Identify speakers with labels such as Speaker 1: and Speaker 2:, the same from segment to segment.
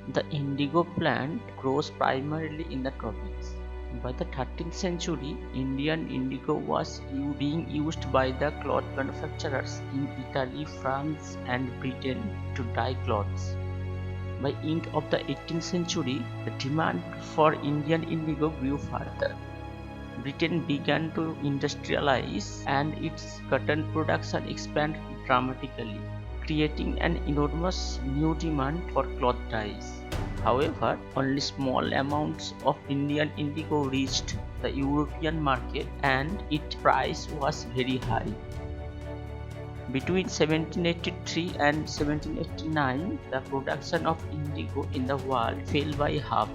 Speaker 1: The indigo plant grows primarily in the tropics. By the 13th century, Indian indigo was being used by the cloth manufacturers in Italy, France, and Britain to dye clothes. By end of the 18th century, the demand for Indian indigo grew further. Britain began to industrialize and its cotton production expanded dramatically, creating an enormous new demand for cloth dyes. However, only small amounts of Indian indigo reached the European market and its price was very high. Between 1783 and 1789, the production of indigo in the world fell by half.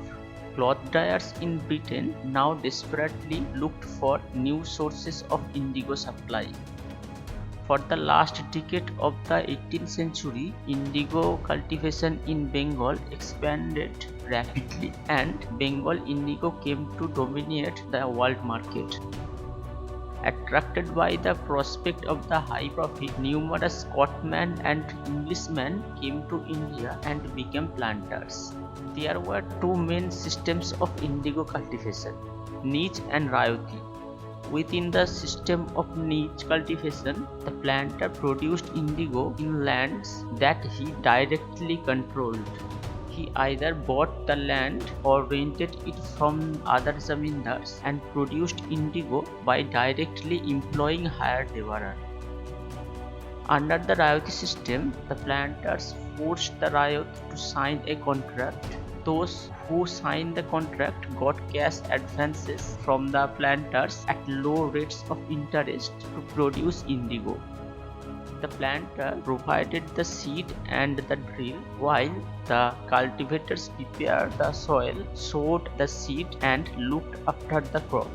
Speaker 1: Cloth dyers in Britain now desperately looked for new sources of indigo supply. For the last decade of the 18th century, indigo cultivation in Bengal expanded rapidly, and Bengal indigo came to dominate the world market. Attracted by the prospect of the high profit, numerous Scotchmen and Englishmen came to India and became planters. There were two main systems of indigo cultivation, niche and rayoti. Within the system of niche cultivation, the planter produced indigo in lands that he directly controlled. He either bought the land or rented it from other zamindars and produced indigo by directly employing hired laborer. Under the rayoti system, the planters forced the rayot to sign a contract. Those who signed the contract got cash advances from the planters at low rates of interest to produce indigo. The planter provided the seed and the drill, while the cultivators prepared the soil, sowed the seed, and looked after the crop.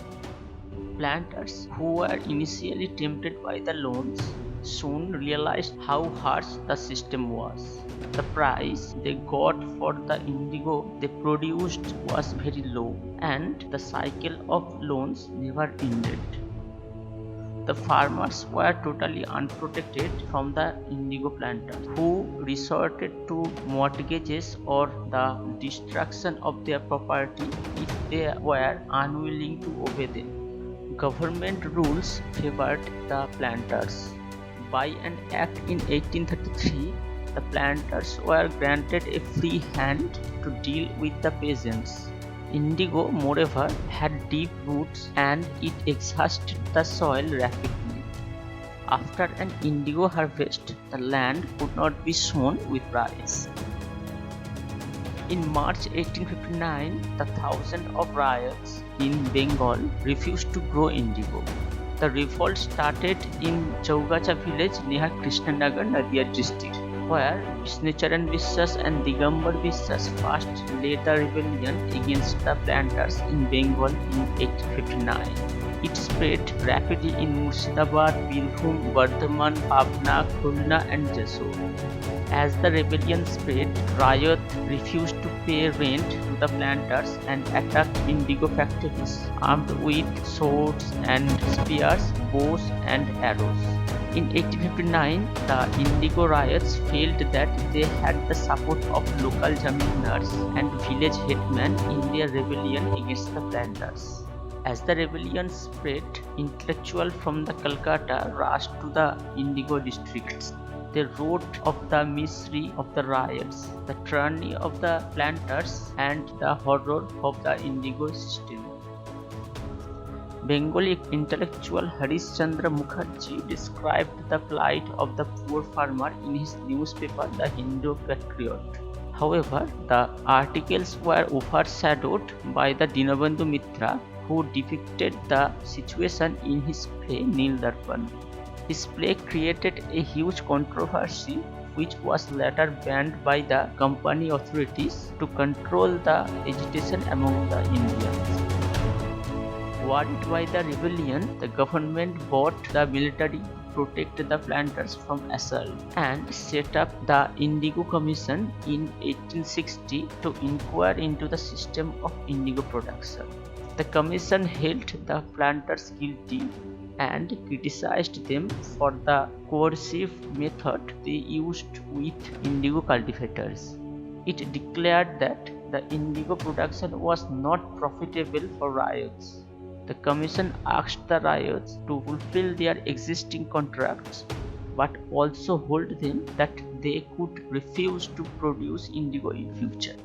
Speaker 1: Planters, who were initially tempted by the loans, soon realized how harsh the system was. The price they got for the indigo they produced was very low, and the cycle of loans never ended. The farmers were totally unprotected from the indigo planters, who resorted to mortgages or the destruction of their property if they were unwilling to obey them. Government rules favored the planters. By an act in 1833, the planters were granted a free hand to deal with the peasants. Indigo, moreover, had deep roots and it exhausted the soil rapidly. After an indigo harvest, the land could not be sown with rice. In March 1859, the thousands of ryots in Bengal refused to grow indigo. The revolt started in Chaugacha village near Krishnanagar, Nadia district, where Vishnucharan Biswas and Digambar Biswas first led the rebellion against the planters in Bengal in 1859. It spread rapidly in Murshidabad, Birbhum, Bardhaman, Pabna, Khulna and Jessore. As the rebellion spread, Rayot refused to pay rent to the planters and attacked indigo factories armed with swords and spears, bows and arrows. In 1859, the indigo riots felt that they had the support of local zamindars and village headmen in their rebellion against the planters. As the rebellion spread, intellectuals from the Calcutta rushed to the indigo districts. They wrote of the misery of the riots, the tyranny of the planters, and the horror of the indigo system. Bengali intellectual Harish Chandra Mukherjee described the plight of the poor farmer in his newspaper The Hindu Patriot. However, the articles were overshadowed by the Dinabandhu Mitra, who depicted the situation in his play Nil Darpan. His play created a huge controversy which was later banned by the company authorities to control the agitation among the Indians. Worried by the rebellion, the government bought the military to protect the planters from assault and set up the Indigo Commission in 1860 to inquire into the system of indigo production. The commission held the planters guilty and criticized them for the coercive method they used with indigo cultivators. It declared that the indigo production was not profitable for ryots. The commission asked the ryots to fulfill their existing contracts, but also told them that they could refuse to produce indigo in future.